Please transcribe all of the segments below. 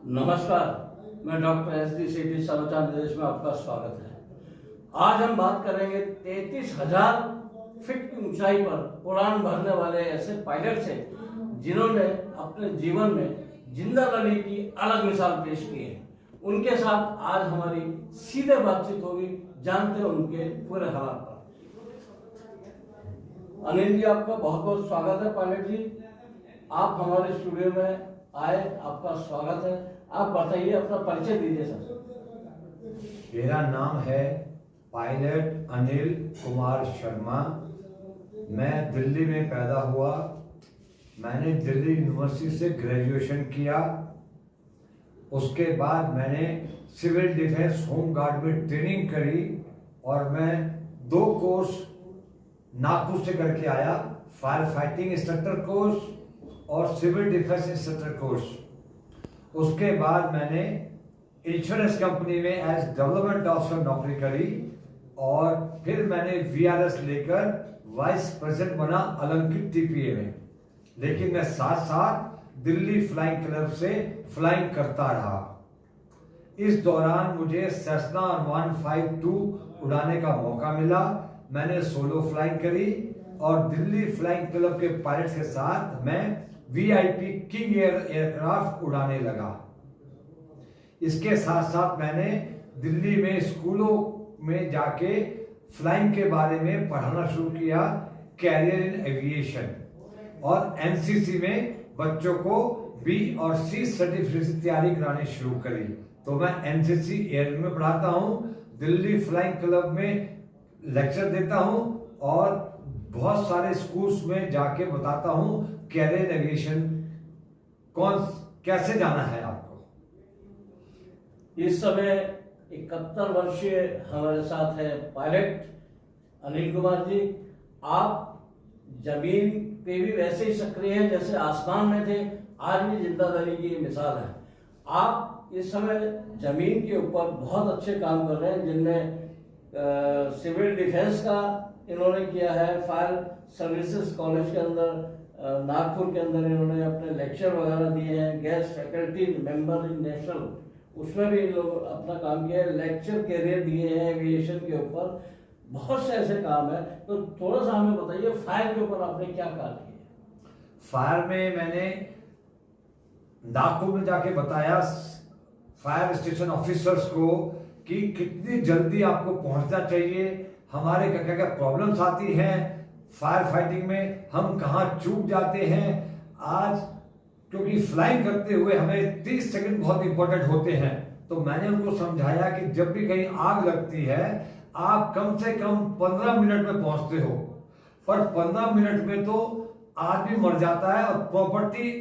नमस्कार, मैं doctor SD सेठी समाचार निर्देश में आपका स्वागत है। आज हम बात करेंगे 33,000 फीट की ऊंचाई पर उड़ान भरने वाले ऐसे पायलट से जिन्होंने अपने जीवन में जिंदा रहने की अलग मिसाल पेश की है। उनके साथ आज हमारी सीधे बातचीत होगी, जानते हैं उनके पूरे हालात पर। अनिल जी, आपका बहुत बहुत स्वागत है। पायलट जी, आप हमारे स्टूडियो में आए, आपका स्वागत है। आप बताइए, अपना परिचय दीजिए सर। मेरा नाम है पायलट अनिल कुमार शर्मा। मैं दिल्ली में पैदा हुआ। मैंने दिल्ली यूनिवर्सिटी से ग्रेजुएशन किया। उसके बाद मैंने सिविल डिफेंस होम गार्ड में ट्रेनिंग करी और मैं 2 कोर्स नागपुर से करके आया, फायर फाइटिंग इंस्ट्रक्टर कोर्स और सिविल डिफेंस इंस्ट्रक्टर कोर्स। उसके बाद मैंने इंश्योरेंस कंपनी में एज डेवलपमेंट ऑफिसर नौकरी करी और फिर मैंने VRS लेकर वाइस प्रेसिडेंट बना अलंकित TPA में। लेकिन मैं साथ साथ दिल्ली फ्लाइंग क्लब से फ्लाइंग करता रहा। इस दौरान मुझे सेस्ना 152 उड़ाने का मौका मिला। मैंने सोलो फ्लाइंग करी और दिल्ली फ्लाइंग क्लब के पायलट के साथ मैं VIP किंग एयरक्राफ्ट उड़ाने लगा। इसके साथ साथ मैंने दिल्ली में स्कूलों में जाके फ्लाइंग के बारे में पढ़ाना शुरू किया, कैरियर इन एविएशन, और NCC में बच्चों को B और C सर्टिफिकेट की तैयारी करानी शुरू करी। तो मैं NCC एयर में पढ़ाता हूँ, दिल्ली फ्लाइंग क्लब में लेक्चर देता हूँ और बहुत सारे स्कूल्स में जाके बताता हूँ कैरियर एविएशन कैसे जाना है आपको। इस समय 71 वर्षीय हमारे साथ है पायलट अनिल कुमार जी। आप जमीन पे भी वैसे ही सक्रिय हैं जैसे आसमान में थे, आज भी जिंदा रहने की मिसाल है। आप इस समय जमीन के ऊपर बहुत अच्छे काम कर रहे हैं, जिनमें सिविल डिफेंस का इन्होंने किया है, फायर सर्विसेज कॉलेज के अंदर नागपुर के अंदर इन्होंने अपने लेक्चर वगैरह दिए हैं, guest faculty member in national, उसमें भी इन लोग अपना काम किया है, लेक्चर कैरियर दिए हैं एविएशन के ऊपर, बहुत से ऐसे काम है। तो थोड़ा सा हमें बताइए, फायर के ऊपर आपने क्या काम किया? फायर में मैंने नागपुर में जाके बताया फायर स्टेशन ऑफिसर्स को कि कितनी जल्दी आपको पहुंचना चाहिए, हमारे क्या क्या प्रॉब्लम्स आती हैं फायर फाइटिंग में, हम कहाँ चूक जाते हैं। आज क्योंकि फ्लाइंग करते हुए हमें 30 सेकंड बहुत इंपॉर्टेंट होते हैं, तो मैंने उनको समझाया कि जब भी कहीं आग लगती है आप कम से कम 15 मिनट में पहुंचते हो, पर 15 मिनट में तो आदमी मर जाता है और प्रॉपर्टी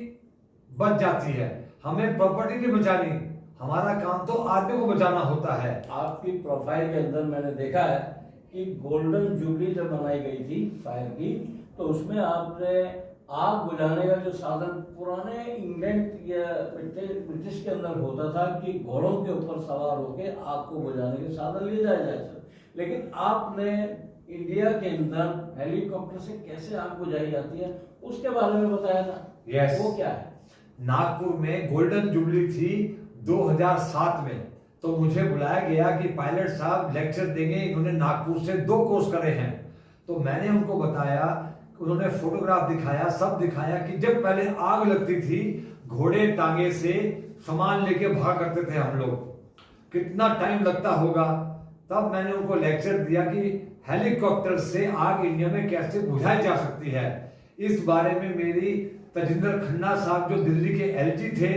बच जाती है। हमें प्रॉपर्टी नहीं बचानी, हमारा काम तो आदमी को बचाना होता है। आपकी प्रोफाइल के अंदर मैंने देखा है कि गोल्डन जुबली जब बनाई गई थी फायर की, तो उसमें आपने आग बुझाने का जो साधन पुराने इंग्लैंड या ब्रिटिश के अंदर होता था कि घोड़ों के ऊपर सवार होकर आग को बुझाने के साधन ले जाया जाए सर, लेकिन आपने इंडिया के अंदर हेलीकॉप्टर से कैसे आग बुझाई जाती है उसके बारे में बताया था। yes. वो क्या है? नागपुर में गोल्डन जुबली थी 2007 में, तो मुझे बुलाया गया कि पायलट साहब लेक्चर देंगे। इन्होंने नागपुर से 2 कोर्स करे हैं, तो मैंने उनको बताया, उन्होंने फोटोग्राफ दिखाया, सब दिखाया कि जब पहले आग लगती थी घोड़े टांगे से सामान लेके भाग करते थे हम लोग, कितना टाइम लगता होगा। तब मैंने उनको लेक्चर दिया कि हेलीकॉप्टर से आग इंडिया में कैसे बुझाई जा सकती है। इस बारे में मेरी तजिंदर खन्ना साहब जो दिल्ली के LG थे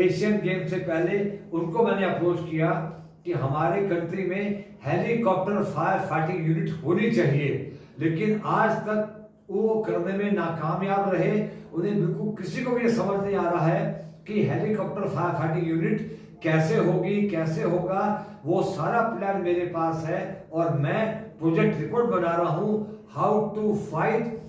एशियन गेम से पहले, उनको मैंने अप्रोच किया कि हमारे कंट्री में हेलीकॉप्टर फायर फाइटिंग यूनिट होनी चाहिए, लेकिन आज तक वो करने में नाकामयाब रहे। उन्हें बिल्कुल किसी को भी समझ नहीं आ रहा है कि हेलीकॉप्टर फायर फाइटिंग यूनिट कैसे होगी, कैसे होगा। वो सारा प्लान मेरे पास है और मैं प्रोजेक्ट रिपोर्ट बना रहा हूं, how to fight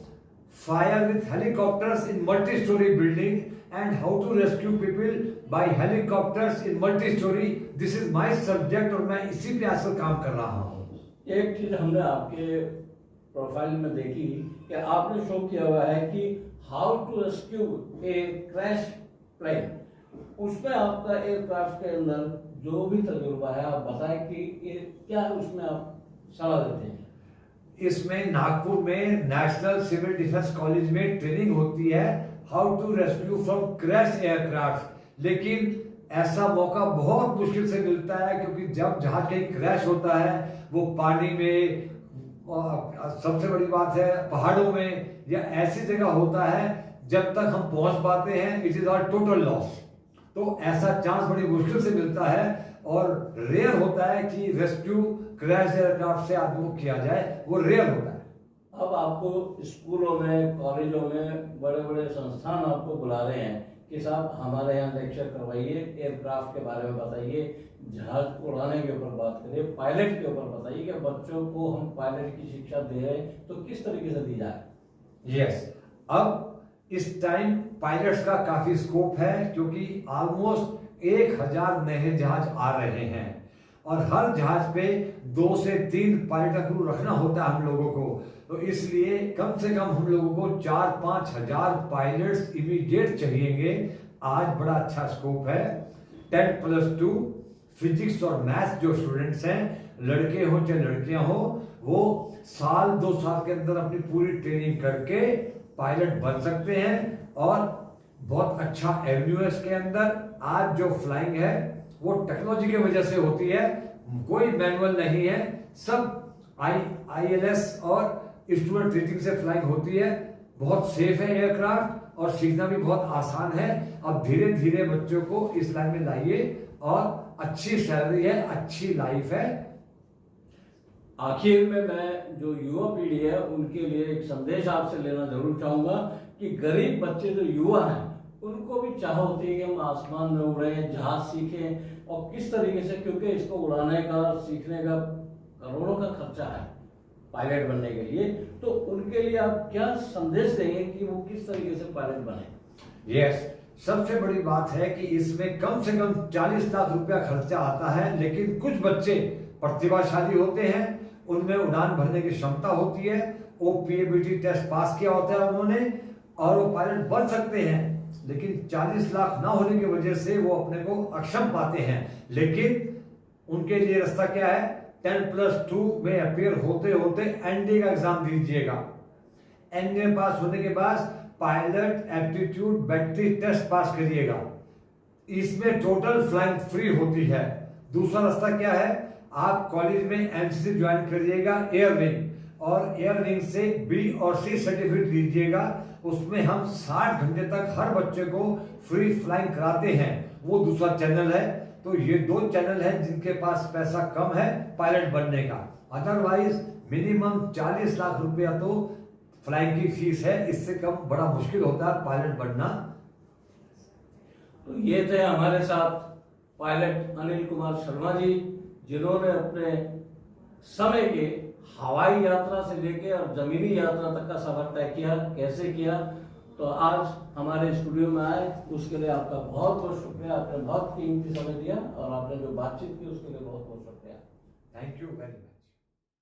fire with helicopters in multi storey building and how to rescue people by helicopters in multi-story. This is my subject और मैं इसी पे आजकल काम कर रहा हूँ। एक चीज हमने आपके प्रोफाइल में देखी कि आपने शो किया हुआ है कि how to rescue a crash plane, उसमें आपका एयरक्राफ्ट के अंदर जो भी तजुर्बा है आप बताएं कि ये क्या उसमें आप सलाह देते हैं। इसमें नागपुर में नेशनल सिविल डिफेंस कॉलेज में ट्रेनिंग होती है how to rescue from crash aircraft, लेकिन ऐसा मौका बहुत मुश्किल से मिलता है क्योंकि जब जहाज कहीं क्रैश होता है वो पानी में, सबसे बड़ी बात है पहाड़ों में या ऐसी जगह होता है जब तक हम पहुंच पाते हैं it is our total loss. तो ऐसा चांस बड़ी मुश्किल से मिलता है और रेयर होता है कि रेस्क्यू क्रैश एयरक्राफ्ट से आदमी को किया जाए, वो रेयर होता है। अब आपको स्कूलों में, कॉलेजों में, बड़े बड़े संस्थान आपको बुला रहे हैं कि साहब हमारे यहाँ लेक्चर करवाइए, एयरक्राफ्ट के बारे में बताइए, जहाज उड़ाने के ऊपर बात करिए, पायलट के ऊपर बताइए कि बच्चों को हम पायलट की शिक्षा दे रहे हैं तो किस तरीके से दी जाए। यस, अब इस टाइम पायलट्स का काफी स्कोप है क्योंकि ऑलमोस्ट 1000 नए जहाज आ रहे हैं और हर जहाज पे 2 से 3 पायलट का क्रू रखना होता है हम लोगों को। तो इसलिए कम से कम हम लोगों को 4-5 हजार पायलट्स इमीडिएट चाहिएंगे। आज बड़ा अच्छा स्कोप है। 10+2 फिजिक्स और मैथ्स जो स्टूडेंट्स हैं, लड़के हो चाहे लड़कियां हो, वो 1-2 साल के अंदर अपनी पूरी ट्रेनिंग करके पायलट बन सकते हैं और बहुत अच्छा एवेन्यू है इसके अंदर। आज जो फ्लाइंग है वो टेक्नोलॉजी की वजह से होती है, कोई मैनुअल नहीं है, सब ILS और स्टूडेंट रेटिंग से फ्लाइंग होती है। बहुत सेफ है एयरक्राफ्ट और सीखना भी बहुत आसान है। अब धीरे धीरे बच्चों को इस लाइन में लाइए और अच्छी सैलरी है, अच्छी लाइफ है। आखिर में मैं जो युवा पीढ़ी है उनके लिए एक संदेश आपसे लेना जरूर चाहूंगा कि गरीब बच्चे जो युवा हैं उनको भी चाह होती है कि हम आसमान में उड़ें, जहाज सीखें और किस तरीके से, क्योंकि इसको उड़ाने का, सीखने का करोड़ों का खर्चा है पायलट बनने के लिए, तो उनके लिए आप क्या संदेश देंगे कि वो किस तरीके से पायलट बने। यस, सबसे बड़ी बात है कि इसमें कम से कम 40 लाख रुपया खर्चा आता है, लेकिन कुछ बच्चे प्रतिभाशाली होते हैं, उनमें उड़ान भरने की क्षमता होती है, OPABT टेस्ट पास किया होता है उन्होंने और वो पायलट बन सकते हैं। लेकिन 40 लाख ना होने की वजह से वो अपने को अक्षम पाते हैं। लेकिन उनके लिए रास्ता क्या है, 10+2 में अपियर होते होते NDA का एग्जाम दीजिएगा। NDA पास होने के बाद pilot aptitude battery test pass करिएगा। इसमें टोटल फ्लाइंग फ्री होती है। दूसरा रास्ता क्या है, आप कॉलेज में MCC ज्वाइन करिएगा एयर विंग, और एयर विंग से B और C सर्टिफिकेट लीजिएगा। उसमें हम 60 घंटे तक हर बच्चे को फ्री फ्लाइंग कराते हैं। वो दूसरा चैनल है। तो ये 2 चैनल हैं जिनके पास पैसा कम है पायलट बनने का। अदरवाइज मिनिमम 40 लाख रुपया तो फ्लाइंग की फीस है, इससे कम बड़ा मुश्किल होता है पायलट बनना। तो ये थे हमारे साथ पायलट अनिल कुमार शर्मा जी, जिन्होंने अपने समय के हवाई यात्रा से लेके और जमीनी यात्रा तक का सफर तय किया, कैसे किया। तो आज हमारे स्टूडियो में आए, उसके लिए आपका बहुत बहुत शुक्रिया। आपने बहुत कीमती समय दिया और आपने जो बातचीत की उसके लिए बहुत बहुत शुक्रिया। Thank you very much.